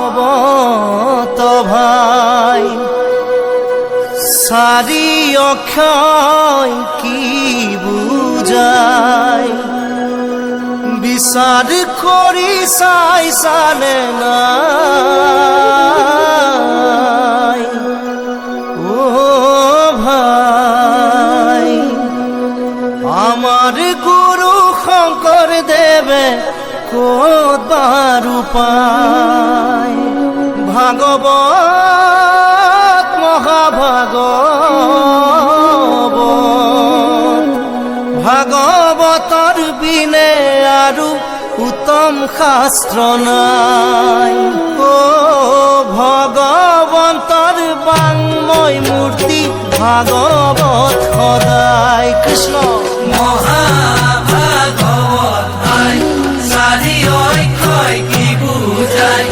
মহাভাগবত ভাই চাৰি অক্ষয় কি বুজায় বিচাৰ কৰি চাইছানে নাই ও ভাই আমাৰ গুৰু শঙ্কৰ দেৱে ক'ত বাৰু পায় ভাগৱত মহাভাগৱত ভাগৱতৰ বিনে আৰু উত্তম শাস্ত্ৰ নাই ও ভগৱন্তৰ বাংময় মূৰ্তি ভাগৱত সদায় কৃষ্ণ মহাভাগৱত ভাই চাৰি অক্ষয় কি বুজায়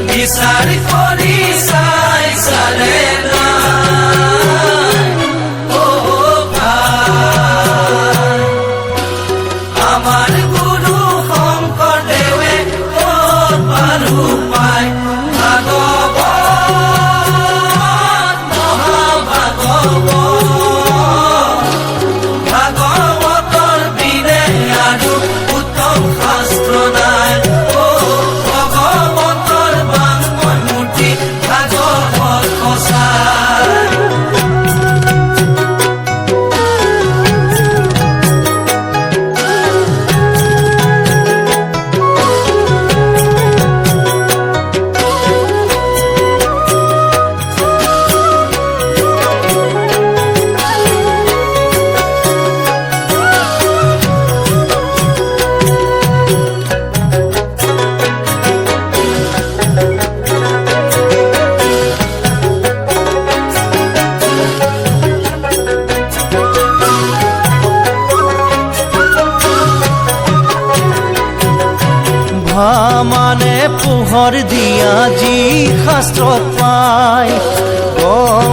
বিচাৰ কৰি চাইছানে নাই ও ভাই আমাৰ গুৰু শঙ্কৰদেৱে ক'ত বাৰু পায় ভাগৱত মহাভাগৱত ভাগৱতৰ বিনে আৰু উত্তম শাস্ত্ৰ নাই ও ভগৱন্তৰ বাংময় মূৰ্তি ভাগৱত সঁচাই মানে পোহৰ দিয়া যি শাস্ত্ৰত পায় গ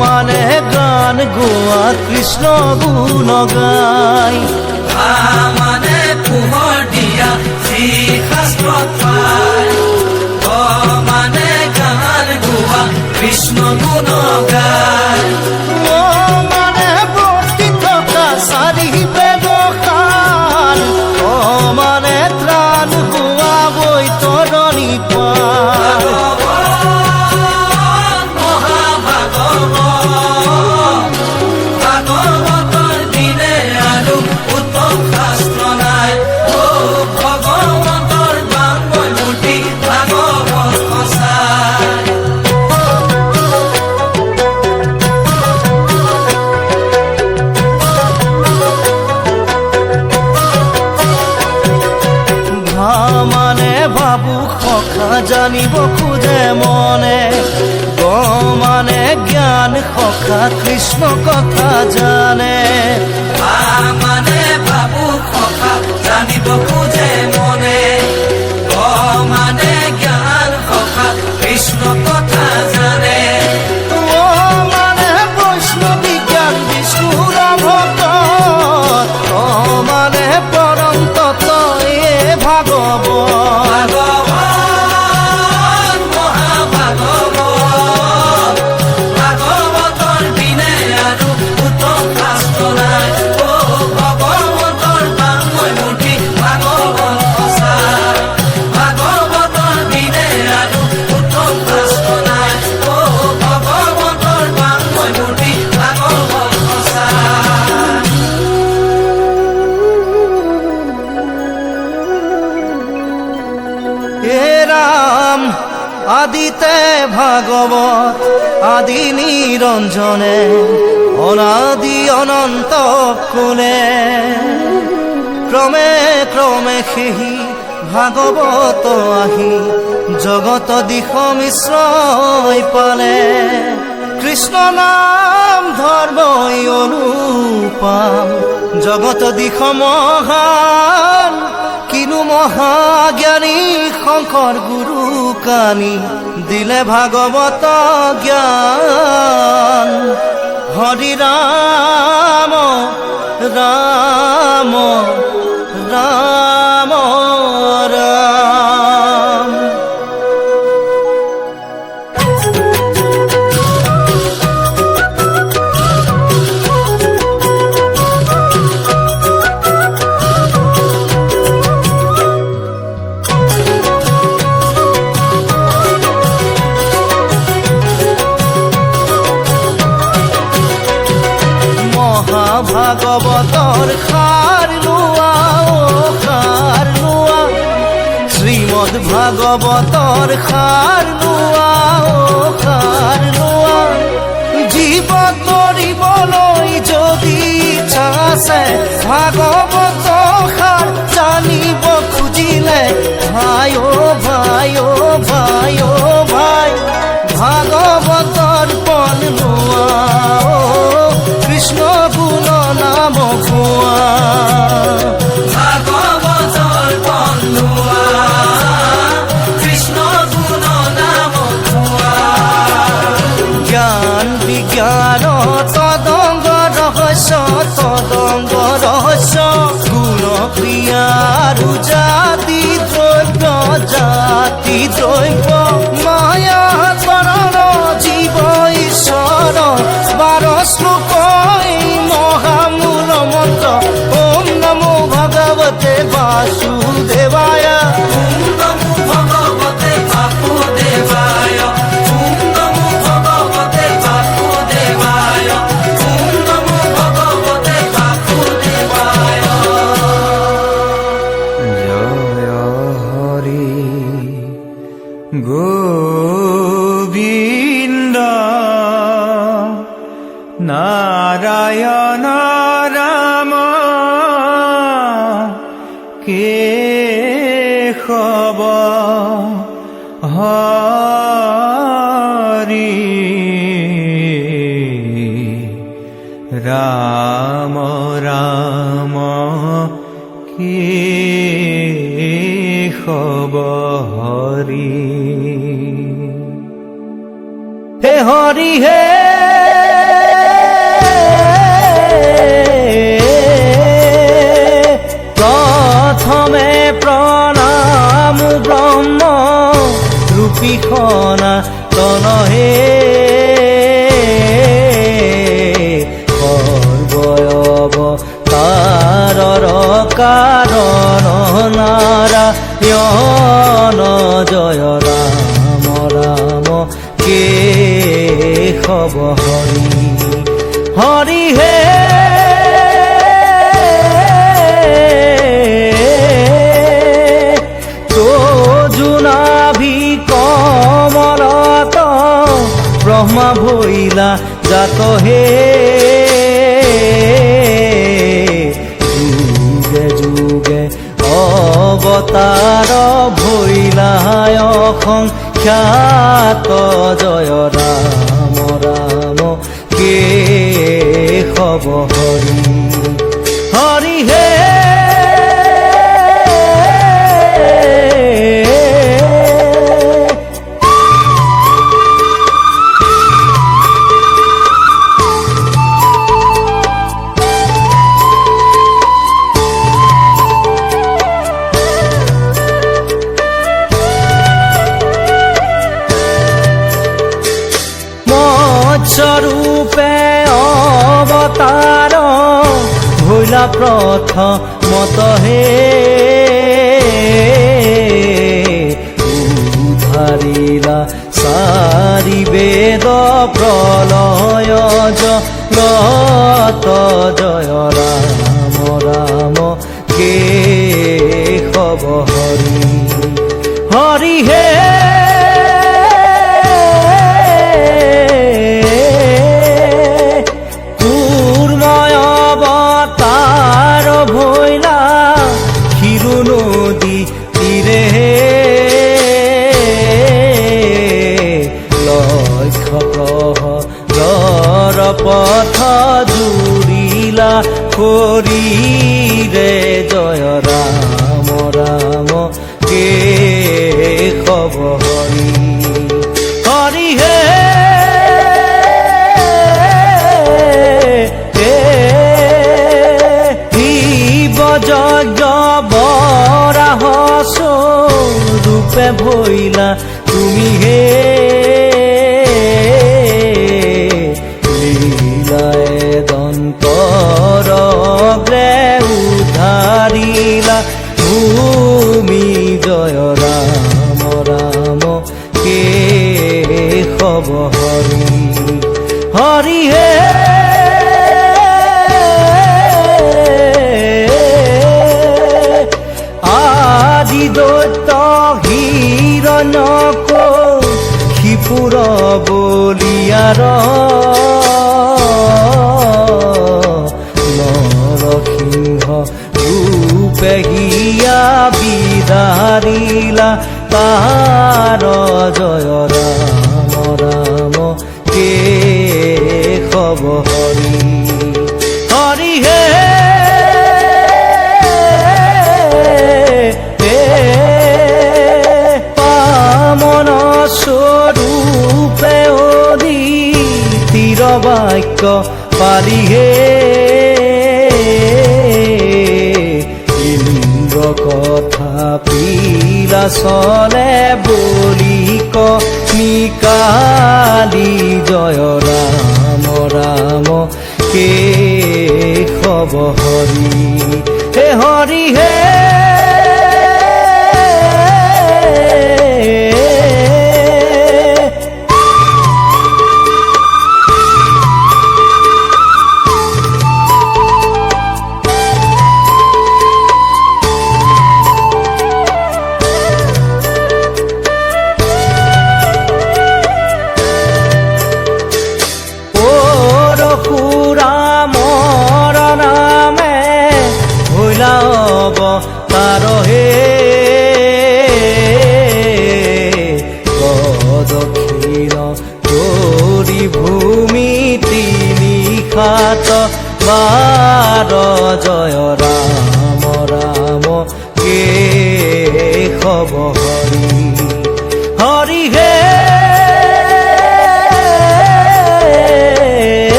মানে গান গোৱা কৃষ্ণ গুণ গায় মানে পোহৰ দিয়া যি শাস্ত্ৰত পায় মানে গান গোৱা কৃষ্ণ গুণ গায় ও মানে বৰ্তি থকা চাৰি ব্যৱসান ও মানে ত্ৰাণ হোৱা বৈতৰণি পায় ভাগৱতৰ বিনে আৰু উত্তম শাস্ত্ৰ নাই ও ভগৱন্তৰ বাংময় মূৰ্তি ভাগৱত সঁচাই মানে ভাবু সখা জানিব খোজে মনে গ মানে জ্ঞান সখা কৃষ্ণ কথা জানে মানে ভাবু সখা জানিব খোজে মনে মানে জ্ঞান সখা কৃষ্ণ কথা জানে ও মানে বৈষ্ণৱী জ্ঞান বিষ্ণুৰ ভক্ত ও মানে পৰম তত্ত্ব এ ভাগৱত ভাগৱত মহাভাগৱত ভাগৱতৰ বিনে আৰু উত্তম শাস্ত্ৰ নাই ও ভগৱন্তৰ বাংময় মূৰ্তি ভাগৱত সঁচাই ভাগৱতৰ বিনে আৰু উত্তম শাস্ত্ৰ নাই ও ভগৱন্তৰ বাংময় মূৰ্তি ভাগৱত সঁচাই হে ৰাম আদিতে ভাগৱত আদি নিৰঞ্জনে অনাদি অনন্ত কোনে ক্ৰমে ক্ৰমে সেহি ভাগৱত আহি জগত দিশ মিশ্ৰই পালে কৃষ্ণ নাম ধৰ্মই অনুপাম জগত দিশ মহান কিনু মহাজ্ঞানী শংকৰ গুৰু কানি দিলে ভাগৱত জ্ঞান হৰি ৰাম ৰাম ৰাম ৰাম ভাগৱতৰ সাৰ লোৱা সাৰ লোৱা জীৱ তৰিবলৈ যদি ইচ্ছা আছে ভাগৱত সাৰ জানিব খুজিলে ভাই অ' ভাই অ' ভাই অ' ভাই ভাগৱতৰ পণ লোৱা কৃষ্ণ গুণ নাম গোৱা ভাগৱতৰ পণ লোৱা কৃষ্ণ গুণ নাম গোৱা জ্ঞান বিজ্ঞান তদংগ ৰহস্য গুণ ক্ৰিয়া আৰু জাতি দ্ৰব্য মায়া চৰণ জীৱ ঈশ্বৰ 12 শ্লোক এই মহামূল মন্ত্ৰ ওম নমো ভগৱতে বাসুদেৱায় ওম নমো ভগৱতে বাসুদেৱায় ওম নমো ভগৱতে বাসুদেৱায় ওম নমো ভগৱতে বাসুদেৱায় জয় হৰি গোবিন্দ নাৰায়ণ ৰাম কেশৱ হৰি ৰাম ৰাম কেশৱ হৰি হে হৰি হে প্ৰথমে প্ৰণাম ব্ৰহ্ম ৰূপী সনাতন হে সৰ্বয়ব তাৰৰ কাৰণ নাৰায়ণ জয় ৰাম ৰাম কেশৱ হৰি হৰি হে জোনাভি কমলত ব্ৰহ্মা ভৈলা জাত হে যুগে যুগে অৱতাৰ ভৈলায় সংখ্যাত জয় ৰাম ৰাম কেশৱ হৰি হৰি হে স্বৰূপে অৱতাৰ ভৈলা প্ৰথমত হে উদ্ধাৰিলা চাৰি বেদ প্ৰলয় জগত জয় ৰাম ৰাম কেশৱ হৰি হৰি হে ভৈলা ক্ষীৰ নদী তীৰে লক্ষ্য প্ৰহৰৰ পথ জুৰিলা শৰীৰে জয় ৰাম ৰাম কেশৱ হৰি হৰি হে যজ্ঞ বৰাহ স্বৰূপে ভৈলা তুমি হে লীলাই দন্তৰ উদ্ধাৰিলা ভূমি জয় ৰাম ৰাম কেশৱ হৰি হৰি হে দৈত্য অন্যক শিপুৰ বলিয়াৰ নৰসিংহ ৰূপে হিয়া বিদাৰিলা তাৰ জয় ৰাম ৰাম কেশৱ হৰি হৰি হে পামন স্বৰূপে অধি তীৰ বাক্য পালি হে ইন্দ্ৰ কথা পিলা চলে বলি নিকালি জয় ৰাম ৰাম কেশৱ হৰি হে হৰি হে পৰশুৰামৰ নামে ভৈলা অৱতাৰ হে দক্ষিণ দৌৰি ভূমি তিনি খাত বাৰ জয় ৰাম ৰাম কেশৱ হৰি হৰি হে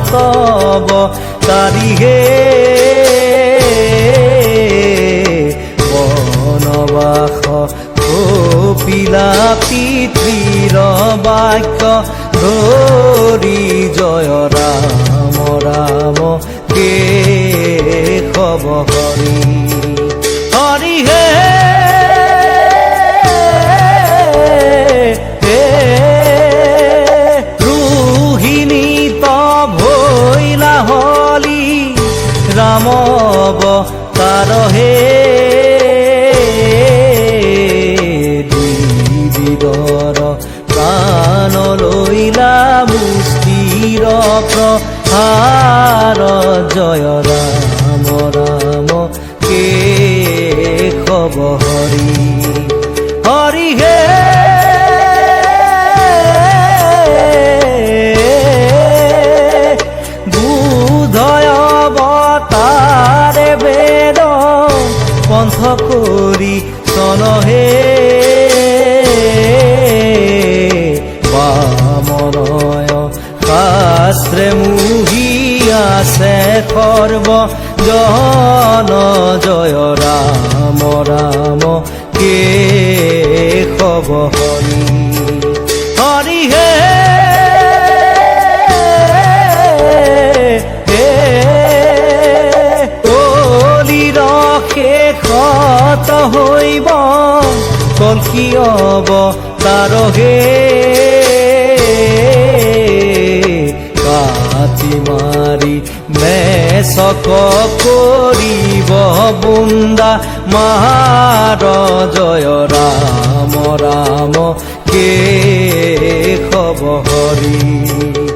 তব তাৰিহে বনবাস কপিলা পিতৃৰ বাক্য ধৰি জয় ৰাম ৰাম কেশৱ হৰি হৰি হে ৰাম অৱতাৰ হে বিবিধৰ প্ৰাণ লৈলা মুষ্টিৰ প্ৰহাৰ জয় ৰাম ৰাম কেশৱ হৰি হৰি হে তাৰে বেদ পন্থ কৰি চলহে বামনয় শাস্ত্ৰে মুহি আছে সৰ্ব জন জয় ৰাম ৰাম কেশৱ হৰি হৰি হে শেষত হৈব কল্কি অৱতাৰ হে কাটি মাৰি মেচক কৰিব বুন্দা মাৰ জয় ৰাম ৰাম কেশৱ হৰি